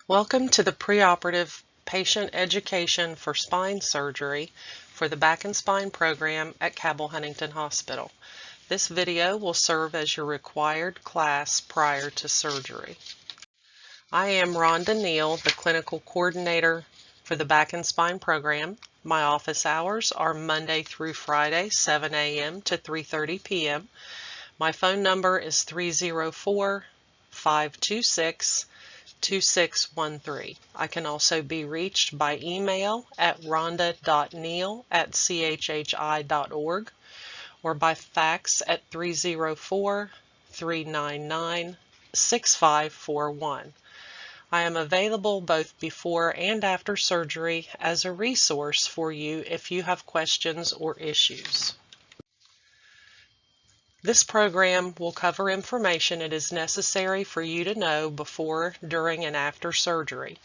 Welcome to the preoperative patient education for spine surgery for the Back and Spine program at Cabell Huntington Hospital. This video will serve as your required class prior to surgery. I am Rhonda Neal, the clinical coordinator for the Back and Spine program. My office hours are Monday through Friday, 7 a.m. to 3:30 p.m. My phone number is 304-526-2613. I can also be reached by email at rhonda.neal@chhi.org or by fax at 304-399-6541. I am available both before and after surgery as a resource for you if you have questions or issues. This program will cover information it is necessary for you to know before, during, and after surgery.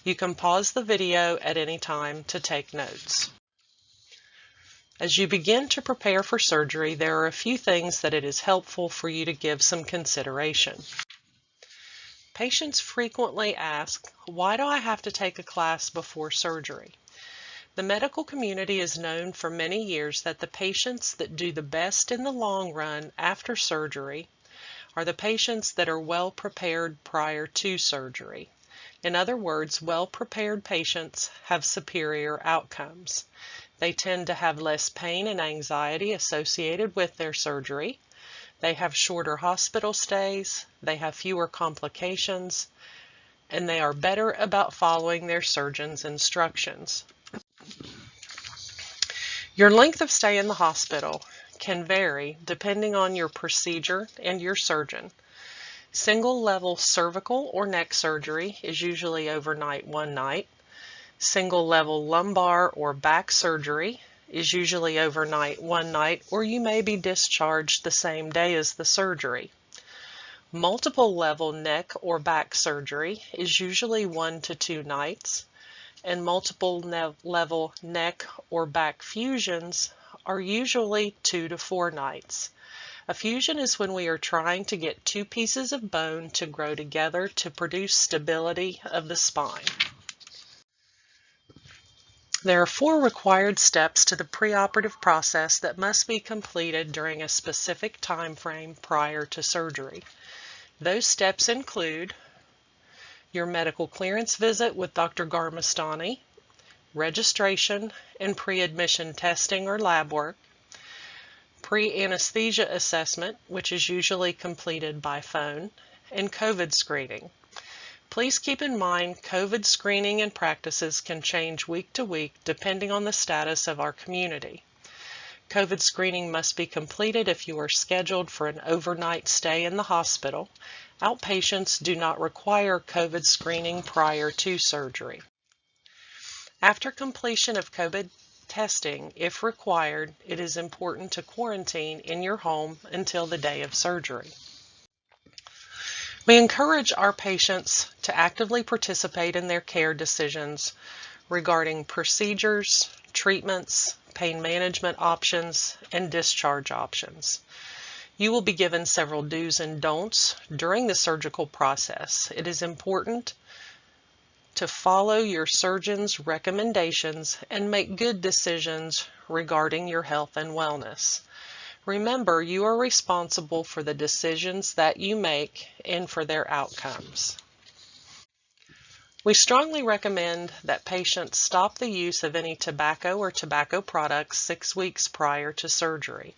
You can pause the video at any time to take notes. As you begin to prepare for surgery, there are a few things that it is helpful for you to give some consideration. Patients frequently ask, why do I have to take a class before surgery? The medical community is known for many years that the patients that do the best in the long run after surgery are the patients that are well prepared prior to surgery. In other words, well-prepared patients have superior outcomes. They tend to have less pain and anxiety associated with their surgery. They have shorter hospital stays, they have fewer complications, and they are better about following their surgeon's instructions. Your length of stay in the hospital can vary depending on your procedure and your surgeon. Single-level cervical or neck surgery is usually overnight, one night. Single-level lumbar or back surgery is usually overnight, one night, or you may be discharged the same day as the surgery. Multiple-level neck or back surgery is usually 1 to 2 nights. And multiple-level neck or back fusions are usually 2 to 4 nights. A fusion is when we are trying to get two pieces of bone to grow together to produce stability of the spine. There are 4 required steps to the preoperative process that must be completed during a specific time frame prior to surgery. Those steps include your medical clearance visit with Dr. Garmestani, registration and pre-admission testing or lab work, pre-anesthesia assessment, which is usually completed by phone, and COVID screening. Please keep in mind COVID screening and practices can change week to week depending on the status of our community. COVID screening must be completed if you are scheduled for an overnight stay in the hospital. Outpatients do not require COVID screening prior to surgery. After completion of COVID testing, if required, it is important to quarantine in your home until the day of surgery. We encourage our patients to actively participate in their care decisions regarding procedures, treatments, pain management options, and discharge options. You will be given several do's and don'ts during the surgical process. It is important to follow your surgeon's recommendations and make good decisions regarding your health and wellness. Remember, you are responsible for the decisions that you make and for their outcomes. We strongly recommend that patients stop the use of any tobacco or tobacco products 6 weeks prior to surgery.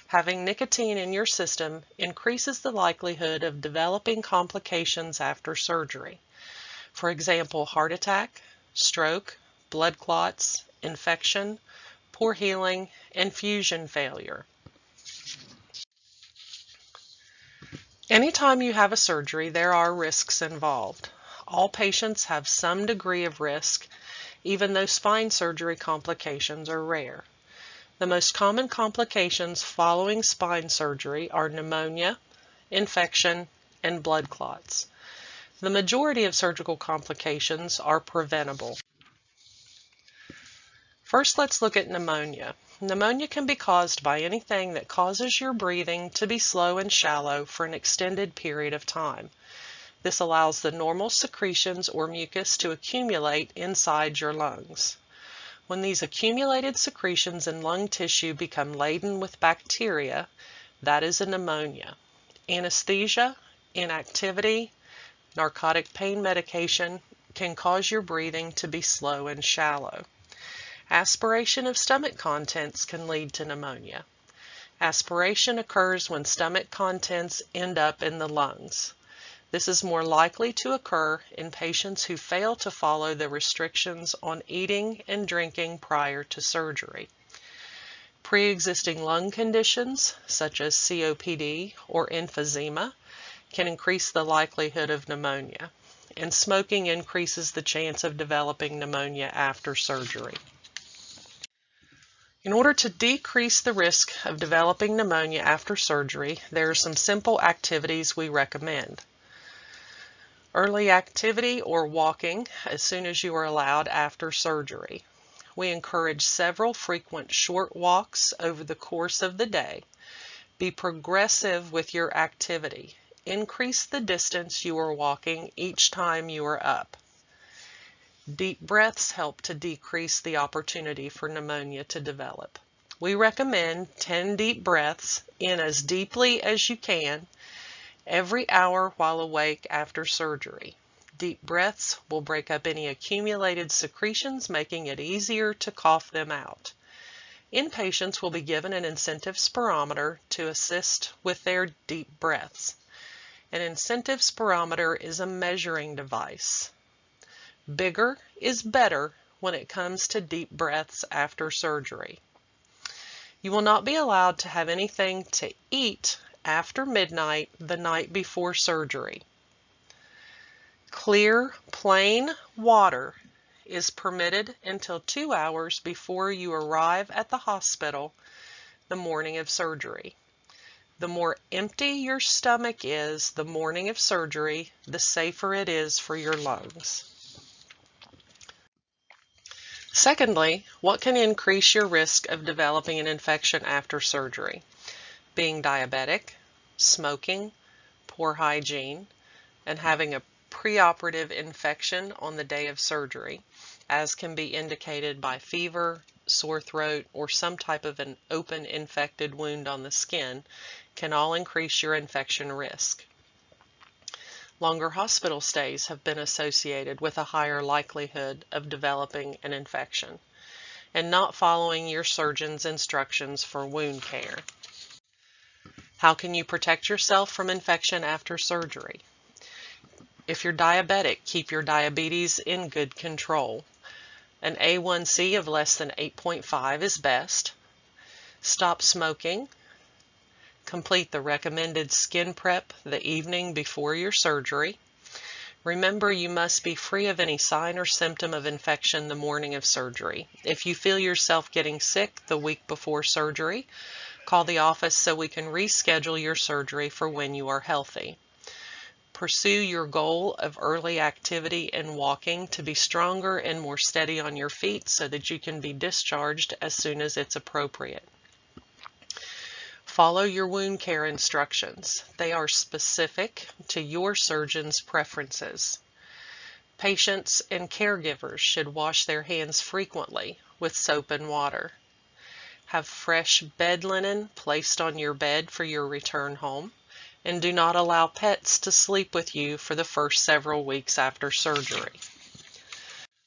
Having nicotine in your system increases the likelihood of developing complications after surgery. For example, heart attack, stroke, blood clots, infection, poor healing, and fusion failure. Anytime you have a surgery, there are risks involved. All patients have some degree of risk, even though spine surgery complications are rare. The most common complications following spine surgery are pneumonia, infection, and blood clots. The majority of surgical complications are preventable. First, let's look at pneumonia. Pneumonia can be caused by anything that causes your breathing to be slow and shallow for an extended period of time. This allows the normal secretions or mucus to accumulate inside your lungs. When these accumulated secretions in lung tissue become laden with bacteria, that is a pneumonia. Anesthesia, inactivity, narcotic pain medication can cause your breathing to be slow and shallow. Aspiration of stomach contents can lead to pneumonia. Aspiration occurs when stomach contents end up in the lungs. This is more likely to occur in patients who fail to follow the restrictions on eating and drinking prior to surgery. Pre-existing lung conditions, such as COPD or emphysema, can increase the likelihood of pneumonia, and smoking increases the chance of developing pneumonia after surgery. In order to decrease the risk of developing pneumonia after surgery, there are some simple activities we recommend. Early activity or walking as soon as you are allowed after surgery. We encourage several frequent short walks over the course of the day. Be progressive with your activity. Increase the distance you are walking each time you are up. Deep breaths help to decrease the opportunity for pneumonia to develop. We recommend 10 deep breaths in as deeply as you can every hour while awake after surgery. Deep breaths will break up any accumulated secretions, making it easier to cough them out. Inpatients will be given an incentive spirometer to assist with their deep breaths. An incentive spirometer is a measuring device. Bigger is better when it comes to deep breaths after surgery. You will not be allowed to have anything to eat after midnight the night before surgery. Clear, plain water is permitted until 2 hours before you arrive at the hospital the morning of surgery. The more empty your stomach is the morning of surgery, the safer it is for your lungs. Secondly, what can increase your risk of developing an infection after surgery? Being diabetic, smoking, poor hygiene, and having a preoperative infection on the day of surgery, as can be indicated by fever, sore throat, or some type of an open infected wound on the skin, can all increase your infection risk. Longer hospital stays have been associated with a higher likelihood of developing an infection, and not following your surgeon's instructions for wound care. How can you protect yourself from infection after surgery? If you're diabetic, keep your diabetes in good control. An A1C of less than 8.5 is best. Stop smoking. Complete the recommended skin prep the evening before your surgery. Remember, you must be free of any sign or symptom of infection the morning of surgery. If you feel yourself getting sick the week before surgery, call the office so we can reschedule your surgery for when you are healthy. Pursue your goal of early activity and walking to be stronger and more steady on your feet so that you can be discharged as soon as it's appropriate. Follow your wound care instructions. They are specific to your surgeon's preferences. Patients and caregivers should wash their hands frequently with soap and water. Have fresh bed linen placed on your bed for your return home, and do not allow pets to sleep with you for the first several weeks after surgery.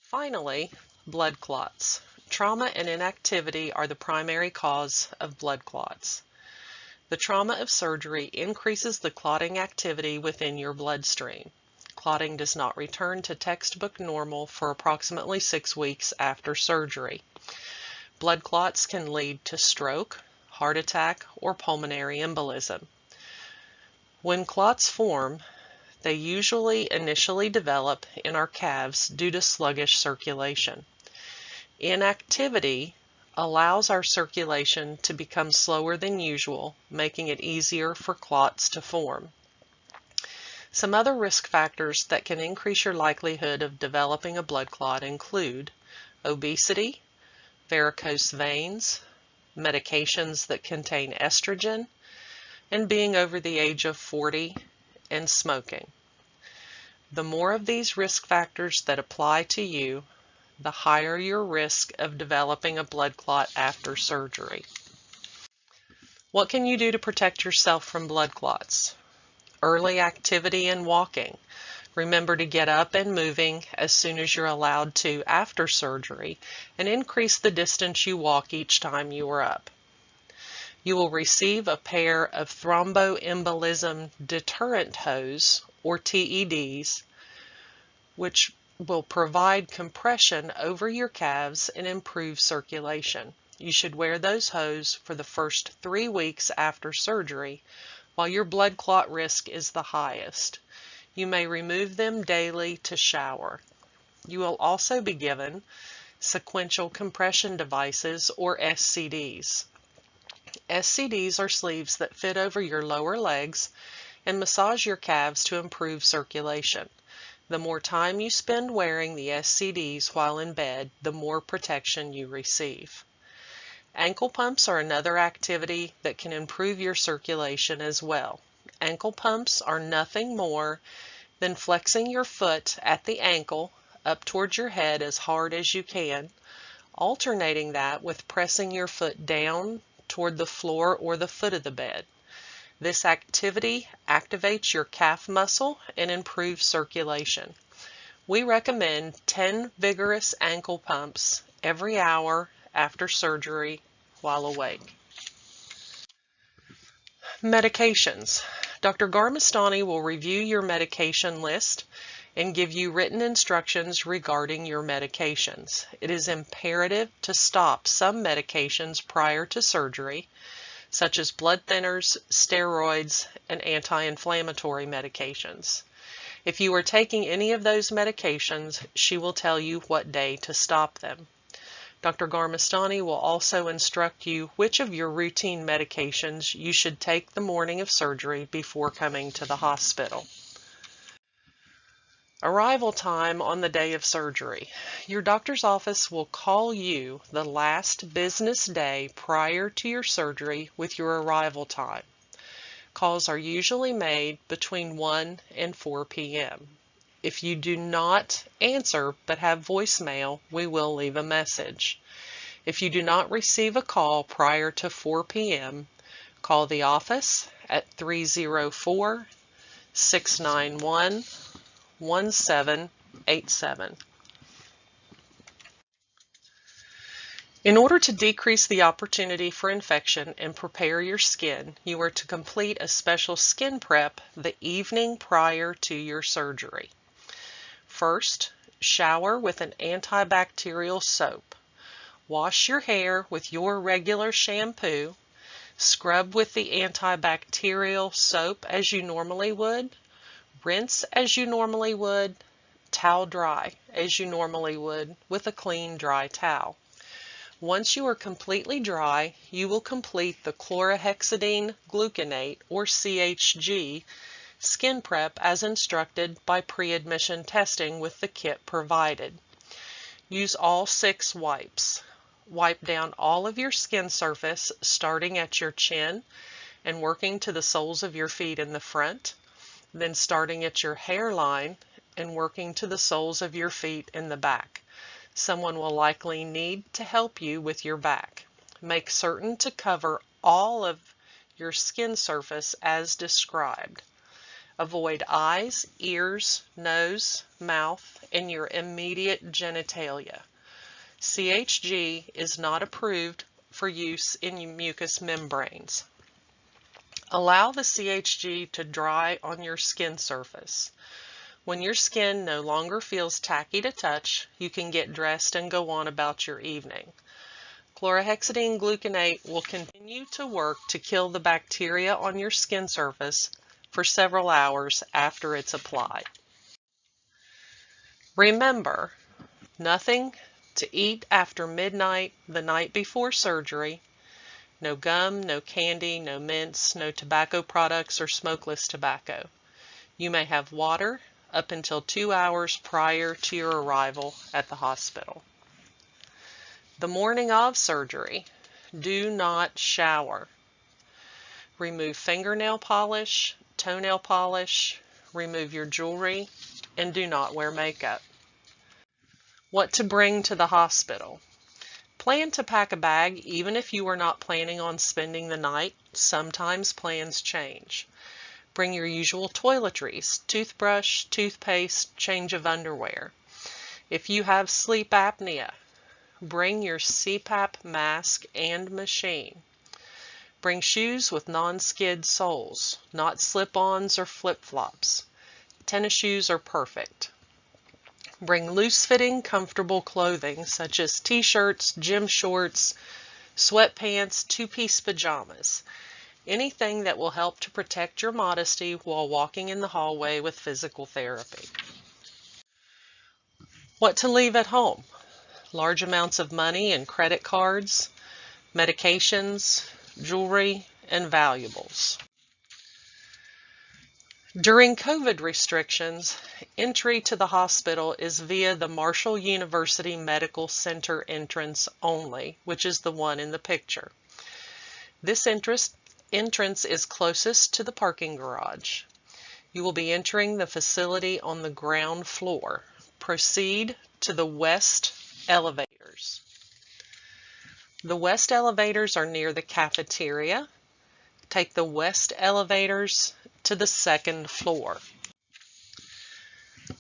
Finally, blood clots. Trauma and inactivity are the primary cause of blood clots. The trauma of surgery increases the clotting activity within your bloodstream. Clotting does not return to textbook normal for approximately 6 weeks after surgery. Blood clots can lead to stroke, heart attack, or pulmonary embolism. When clots form, they usually initially develop in our calves due to sluggish circulation. Inactivity allows our circulation to become slower than usual, making it easier for clots to form. Some other risk factors that can increase your likelihood of developing a blood clot include obesity, varicose veins, medications that contain estrogen, and being over the age of 40 and smoking. The more of these risk factors that apply to you, the higher your risk of developing a blood clot after surgery. What can you do to protect yourself from blood clots? Early activity and walking. Remember to get up and moving as soon as you're allowed to after surgery, and increase the distance you walk each time you are up. You will receive a pair of thromboembolism deterrent hose, or TEDs, which will provide compression over your calves and improve circulation. You should wear those hoses for the first 3 weeks after surgery while your blood clot risk is the highest. You may remove them daily to shower. You will also be given sequential compression devices, or SCDs. SCDs are sleeves that fit over your lower legs and massage your calves to improve circulation. The more time you spend wearing the SCDs while in bed, the more protection you receive. Ankle pumps are another activity that can improve your circulation as well. Ankle pumps are nothing more than flexing your foot at the ankle up towards your head as hard as you can, alternating that with pressing your foot down toward the floor or the foot of the bed. This activity activates your calf muscle and improves circulation. We recommend 10 vigorous ankle pumps every hour after surgery while awake. Medications. Dr. Garmestani will review your medication list and give you written instructions regarding your medications. It is imperative to stop some medications prior to surgery, such as blood thinners, steroids, and anti-inflammatory medications. If you are taking any of those medications, she will tell you what day to stop them. Dr. Garmestani will also instruct you which of your routine medications you should take the morning of surgery before coming to the hospital. Arrival time on the day of surgery. Your doctor's office will call you the last business day prior to your surgery with your arrival time. Calls are usually made between 1 and 4 p.m. If you do not answer but have voicemail, we will leave a message. If you do not receive a call prior to 4 p.m., call the office at 304-691-1787. In order to decrease the opportunity for infection and prepare your skin, you are to complete a special skin prep the evening prior to your surgery. First, shower with an antibacterial soap. Wash your hair with your regular shampoo. Scrub with the antibacterial soap as you normally would. Rinse as you normally would. Towel dry as you normally would with a clean, dry towel. Once you are completely dry, you will complete the chlorhexidine gluconate, or CHG, skin prep as instructed by pre-admission testing with the kit provided. Use all 6 wipes. Wipe down all of your skin surface, starting at your chin and working to the soles of your feet in the front, then starting at your hairline and working to the soles of your feet in the back. Someone will likely need to help you with your back. Make certain to cover all of your skin surface as described. Avoid eyes, ears, nose, mouth, and your immediate genitalia. CHG is not approved for use in mucous membranes. Allow the CHG to dry on your skin surface. When your skin no longer feels tacky to touch, you can get dressed and go on about your evening. Chlorhexidine gluconate will continue to work to kill the bacteria on your skin surface for several hours after it's applied. Remember, nothing to eat after midnight the night before surgery. No gum, no candy, no mints, no tobacco products or smokeless tobacco. You may have water up until 2 hours prior to your arrival at the hospital. The morning of surgery, do not shower. Remove fingernail polish, toenail polish, remove your jewelry, and do not wear makeup. What to bring to the hospital. Plan to pack a bag even if you are not planning on spending the night. Sometimes plans change. Bring your usual toiletries, toothbrush, toothpaste, change of underwear. If you have sleep apnea, bring your CPAP mask and machine. Bring shoes with non-skid soles, not slip-ons or flip-flops. Tennis shoes are perfect. Bring loose-fitting, comfortable clothing such as t-shirts, gym shorts, sweatpants, two-piece pajamas. Anything that will help to protect your modesty while walking in the hallway with physical therapy. What to leave at home. Large amounts of money and credit cards, medications, jewelry, and valuables. During COVID restrictions, entry to the hospital is via the Marshall University Medical Center entrance only, which is the one in the picture. This entrance is closest to the parking garage. You will be entering the facility on the ground floor. Proceed to the west elevators. The west elevators are near the cafeteria. Take the west elevators to the second floor.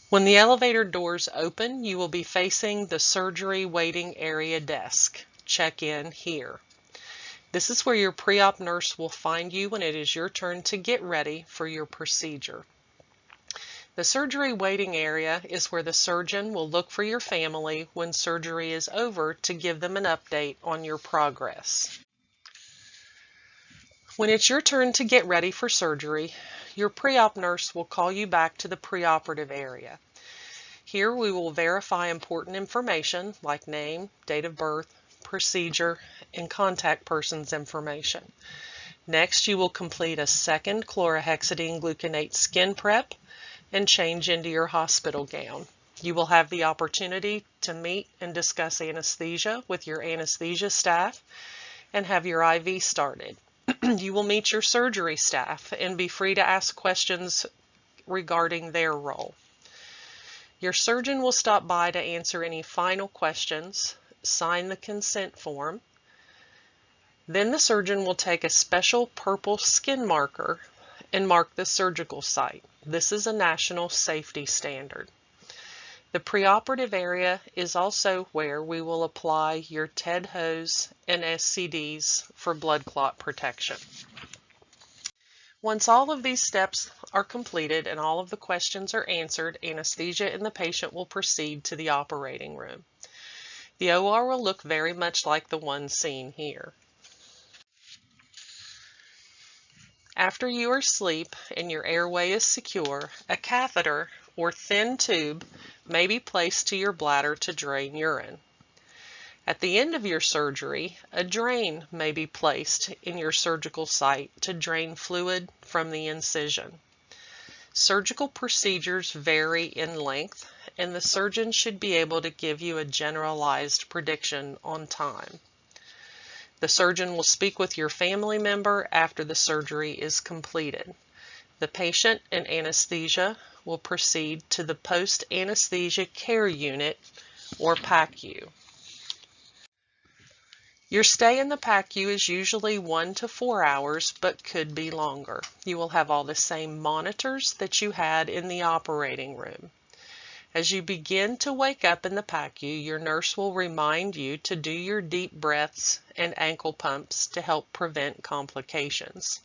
When the elevator doors open, you will be facing the surgery waiting area desk. Check in here. This is where your pre-op nurse will find you when it is your turn to get ready for your procedure. The surgery waiting area is where the surgeon will look for your family when surgery is over to give them an update on your progress. When it's your turn to get ready for surgery, your pre-op nurse will call you back to the pre-operative area. Here we will verify important information like name, date of birth, procedure, and contact person's information. Next, you will complete a second chlorhexidine gluconate skin prep and change into your hospital gown. You will have the opportunity to meet and discuss anesthesia with your anesthesia staff and have your IV started. You will meet your surgery staff and be free to ask questions regarding their role. Your surgeon will stop by to answer any final questions, sign the consent form. Then the surgeon will take a special purple skin marker and mark the surgical site. This is a national safety standard. The preoperative area is also where we will apply your TED hose and SCDs for blood clot protection. Once all of these steps are completed and all of the questions are answered, anesthesia and the patient will proceed to the operating room. The OR will look very much like the one seen here. After you are asleep and your airway is secure, a catheter or thin tube may be placed to your bladder to drain urine. At the end of your surgery, a drain may be placed in your surgical site to drain fluid from the incision. Surgical procedures vary in length, and the surgeon should be able to give you a generalized prediction on time. The surgeon will speak with your family member after the surgery is completed. The patient and anesthesia will proceed to the post-anesthesia care unit or PACU. Your stay in the PACU is usually 1 to 4 hours, but could be longer. You will have all the same monitors that you had in the operating room. As you begin to wake up in the PACU, your nurse will remind you to do your deep breaths and ankle pumps to help prevent complications.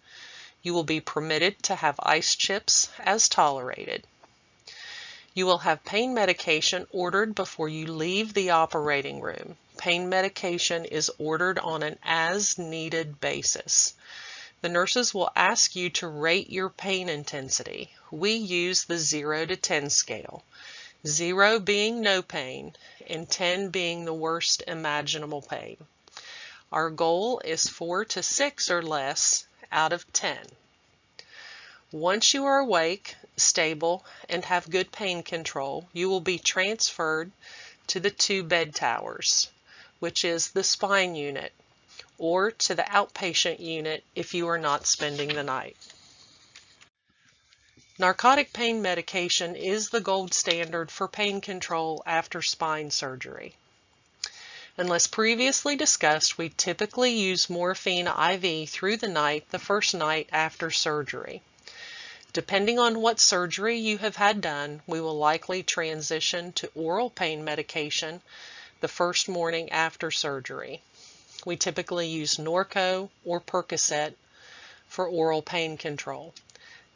You will be permitted to have ice chips as tolerated. You will have pain medication ordered before you leave the operating room. Pain medication is ordered on an as-needed basis. The nurses will ask you to rate your pain intensity. We use the 0 to 10 scale, 0 being no pain and 10 being the worst imaginable pain. Our goal is 4 to 6 or less out of 10. Once you are awake, stable, and have good pain control, you will be transferred to the 2 bed towers, which is the spine unit, or to the outpatient unit if you are not spending the night. Narcotic pain medication is the gold standard for pain control after spine surgery. Unless previously discussed, we typically use morphine IV through the night the first night after surgery. Depending on what surgery you have had done, we will likely transition to oral pain medication the first morning after surgery. We typically use Norco or Percocet for oral pain control.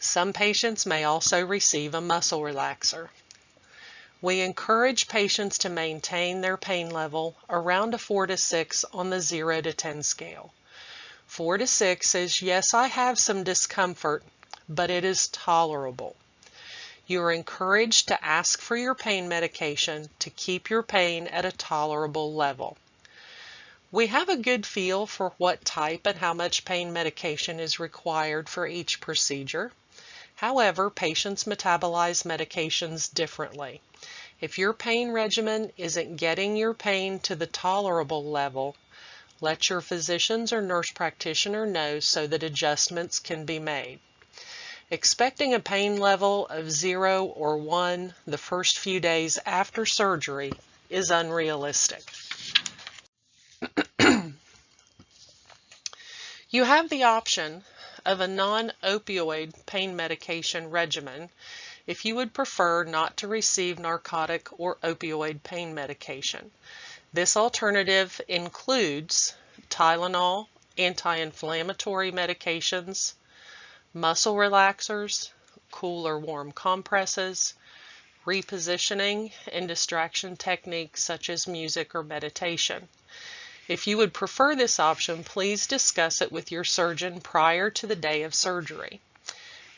Some patients may also receive a muscle relaxer. We encourage patients to maintain their pain level around a 4 to 6 on the 0 to 10 scale. 4 to 6 is, yes, I have some discomfort, but it is tolerable. You are encouraged to ask for your pain medication to keep your pain at a tolerable level. We have a good feel for what type and how much pain medication is required for each procedure. However, patients metabolize medications differently. If your pain regimen isn't getting your pain to the tolerable level, let your physicians or nurse practitioner know so that adjustments can be made. Expecting a pain level of 0 or 1 the first few days after surgery is unrealistic. You have the option of a non-opioid pain medication regimen if you would prefer not to receive narcotic or opioid pain medication. This alternative includes Tylenol, anti-inflammatory medications, muscle relaxers, cool or warm compresses, repositioning, and distraction techniques such as music or meditation. If you would prefer this option, please discuss it with your surgeon prior to the day of surgery.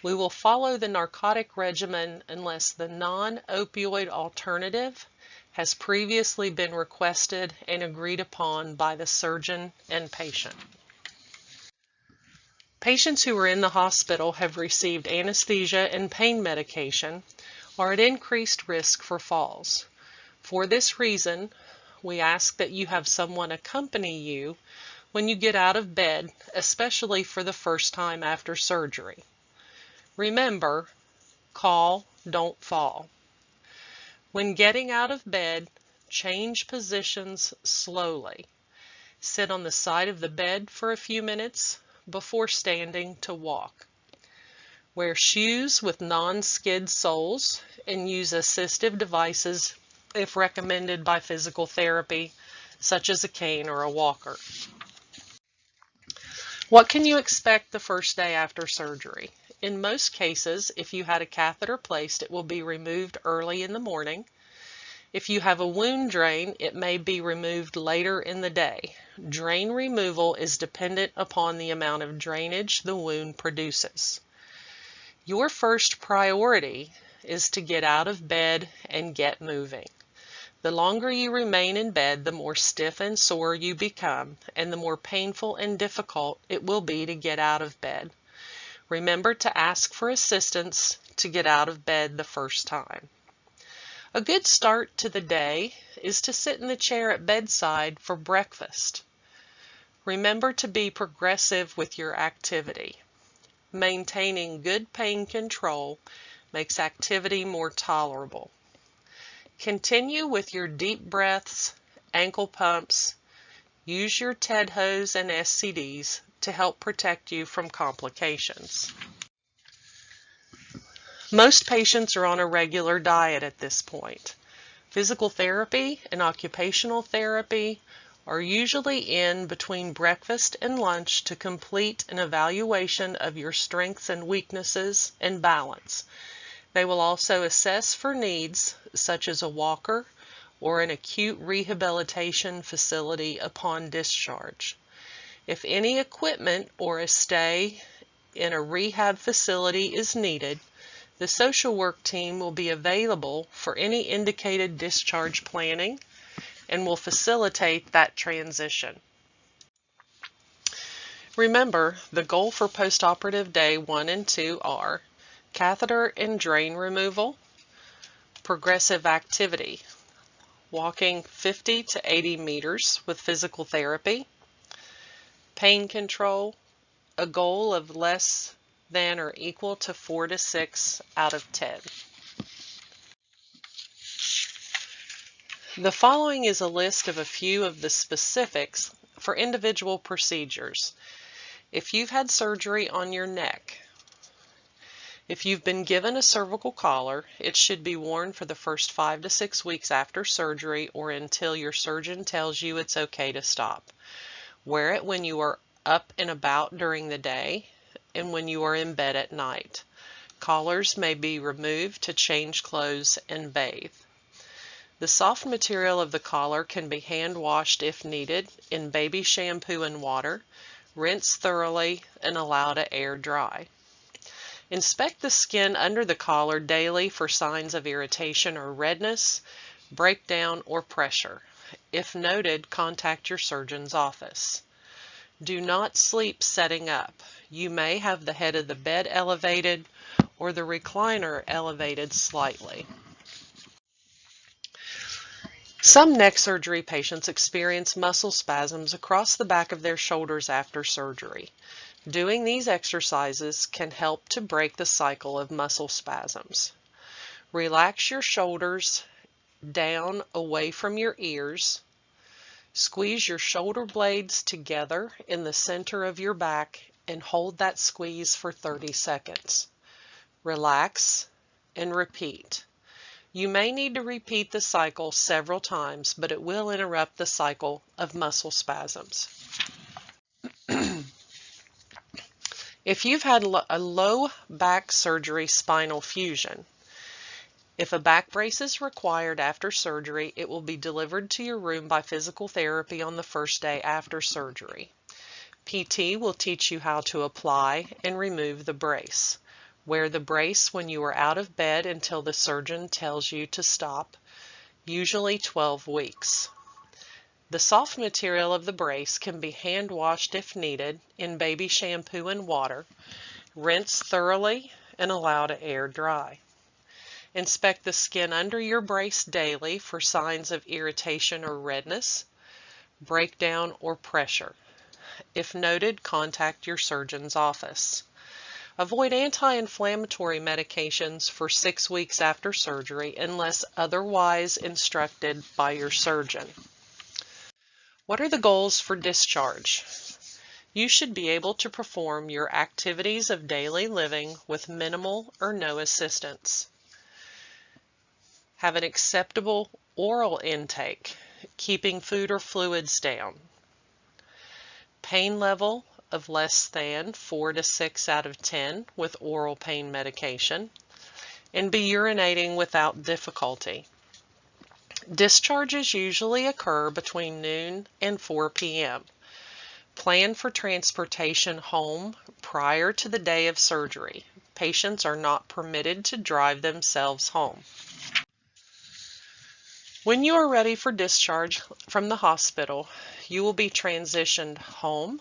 We will follow the narcotic regimen unless the non-opioid alternative has previously been requested and agreed upon by the surgeon and patient. Patients who are in the hospital have received anesthesia and pain medication are at increased risk for falls. For this reason, we ask that you have someone accompany you when you get out of bed, especially for the first time after surgery. Remember, call, don't fall. When getting out of bed, change positions slowly. Sit on the side of the bed for a few minutes before standing to walk. Wear shoes with non-skid soles and use assistive devices if recommended by physical therapy, such as a cane or a walker. What can you expect the first day after surgery? In most cases, if you had a catheter placed, it will be removed early in the morning. If you have a wound drain, it may be removed later in the day. Drain removal is dependent upon the amount of drainage the wound produces. Your first priority is to get out of bed and get moving. The longer you remain in bed, the more stiff and sore you become, and the more painful and difficult it will be to get out of bed. Remember to ask for assistance to get out of bed the first time. A good start to the day is to sit in the chair at bedside for breakfast. Remember to be progressive with your activity. Maintaining good pain control makes activity more tolerable. Continue with your deep breaths, ankle pumps. Use your TED hose and SCDs to help protect you from complications. Most patients are on a regular diet at this point. Physical therapy and occupational therapy are usually in between breakfast and lunch to complete an evaluation of your strengths and weaknesses and balance. They will also assess for needs such as a walker or an acute rehabilitation facility upon discharge. If any equipment or a stay in a rehab facility is needed, the social work team will be available for any indicated discharge planning and will facilitate that transition. Remember, the goal for postoperative day 1 and 2 are catheter and drain removal, progressive activity, walking 50 to 80 meters with physical therapy, pain control, a goal of less than or equal to 4 to 6 out of 10. The following is a list of a few of the specifics for individual procedures. If you've had surgery on your neck, if you've been given a cervical collar, it should be worn for the first 5 to 6 weeks after surgery or until your surgeon tells you it's okay to stop. Wear it when you are up and about during the day and when you are in bed at night. Collars may be removed to change clothes and bathe. The soft material of the collar can be hand washed if needed in baby shampoo and water. Rinse thoroughly and allow to air dry. Inspect the skin under the collar daily for signs of irritation or redness, breakdown, or pressure. If noted, contact your surgeon's office. Do not sleep sitting up. You may have the head of the bed elevated or the recliner elevated slightly. Some neck surgery patients experience muscle spasms across the back of their shoulders after surgery. Doing these exercises can help to break the cycle of muscle spasms. Relax your shoulders down away from your ears. Squeeze your shoulder blades together in the center of your back and hold that squeeze for 30 seconds. Relax and repeat. You may need to repeat the cycle several times, but it will interrupt the cycle of muscle spasms. If you've had a low back surgery spinal fusion, if a back brace is required after surgery, it will be delivered to your room by physical therapy on the first day after surgery. PT will teach you how to apply and remove the brace. Wear the brace when you are out of bed until the surgeon tells you to stop, usually 12 weeks. The soft material of the brace can be hand washed if needed in baby shampoo and water. Rinse thoroughly and allow to air dry. Inspect the skin under your brace daily for signs of irritation or redness, breakdown, or pressure. If noted, contact your surgeon's office. Avoid anti-inflammatory medications for 6 weeks after surgery unless otherwise instructed by your surgeon. What are the goals for discharge? You should be able to perform your activities of daily living with minimal or no assistance. Have an acceptable oral intake, keeping food or fluids down. Pain level of less than 4 to 6 out of 10 with oral pain medication, and be urinating without difficulty. Discharges usually occur between noon and 4 p.m. Plan for transportation home prior to the day of surgery. Patients are not permitted to drive themselves home. When you are ready for discharge from the hospital, you will be transitioned home,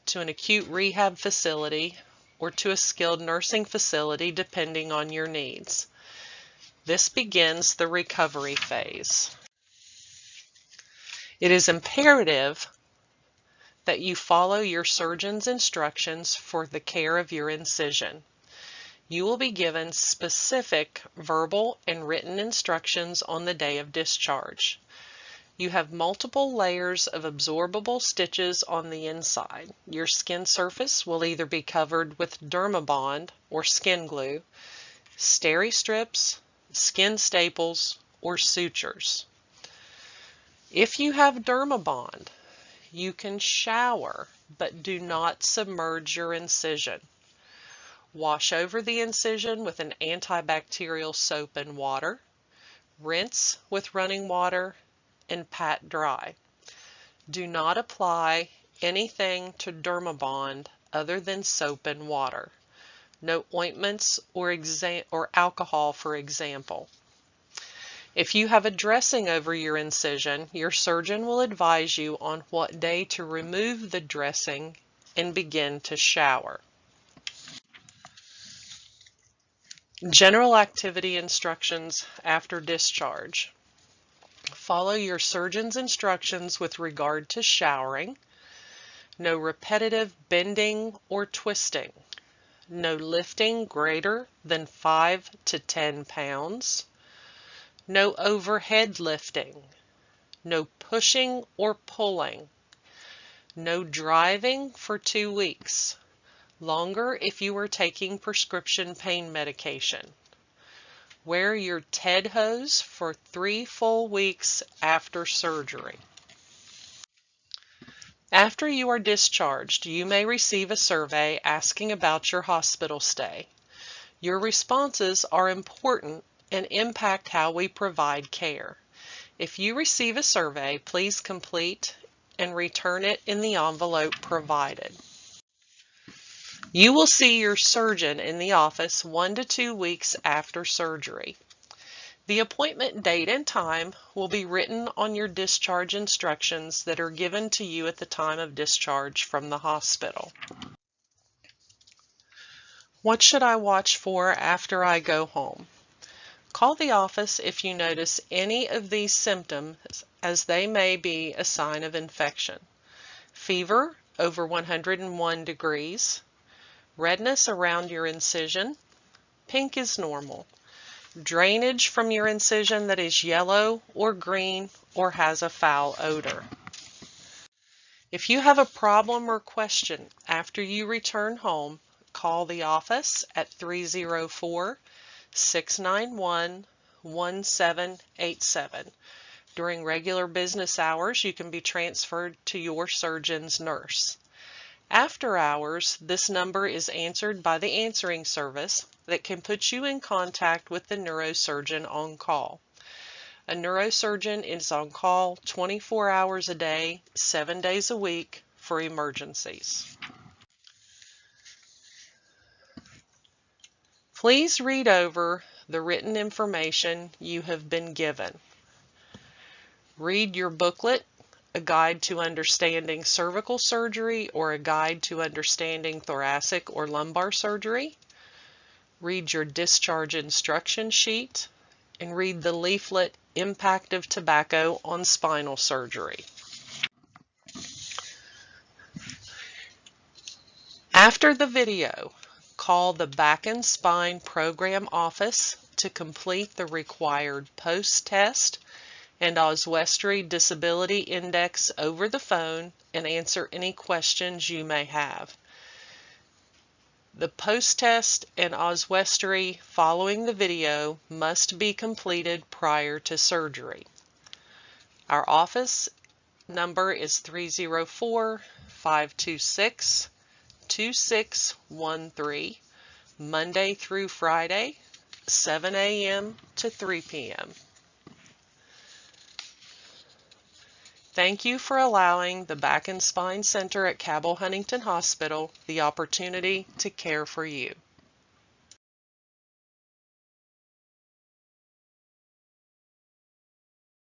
to an acute rehab facility, or to a skilled nursing facility depending on your needs. This begins the recovery phase. It is imperative that you follow your surgeon's instructions for the care of your incision. You will be given specific verbal and written instructions on the day of discharge. You have multiple layers of absorbable stitches on the inside. Your skin surface will either be covered with Dermabond or skin glue, steri strips, skin staples, or sutures. If you have Dermabond, you can shower, but do not submerge your incision. Wash over the incision with an antibacterial soap and water. Rinse with running water and pat dry. Do not apply anything to Dermabond other than soap and water. No ointments or alcohol, for example. If you have a dressing over your incision, your surgeon will advise you on what day to remove the dressing and begin to shower. General activity instructions after discharge. Follow your surgeon's instructions with regard to showering. No repetitive bending or twisting. no lifting greater than 5 to 10 pounds, no overhead lifting, no pushing or pulling, no driving for 2 weeks, longer if you are taking prescription pain medication. Wear your TED hose for 3 full weeks after surgery. After you are discharged, you may receive a survey asking about your hospital stay. Your responses are important and impact how we provide care. If you receive a survey, please complete and return it in the envelope provided. You will see your surgeon in the office 1 to 2 weeks after surgery. The appointment date and time will be written on your discharge instructions that are given to you at the time of discharge from the hospital. What should I watch for after I go home? Call the office if you notice any of these symptoms, as they may be a sign of infection. Fever over 101 degrees, redness around your incision, pink is normal, drainage from your incision that is yellow or green or has a foul odor. If you have a problem or question after you return home, call the office at 304-691-1787. During regular business hours, you can be transferred to your surgeon's nurse. After hours, this number is answered by the answering service that can put you in contact with the neurosurgeon on call. A neurosurgeon is on call 24 hours a day, 7 days a week for emergencies. Please read over the written information you have been given. Read your booklet, A Guide to Understanding Cervical Surgery or A Guide to Understanding Thoracic or Lumbar Surgery. Read your discharge instruction sheet and read the leaflet, Impact of Tobacco on Spinal Surgery. After the video, call the Back and Spine Program Office to complete the required post-test and Oswestry Disability Index over the phone and answer any questions you may have. The post-test and Oswestry following the video must be completed prior to surgery. Our office number is 304-526-2613, Monday through Friday, 7 a.m. to 3 p.m. Thank you for allowing the Back and Spine Center at Cabell Huntington Hospital the opportunity to care for you.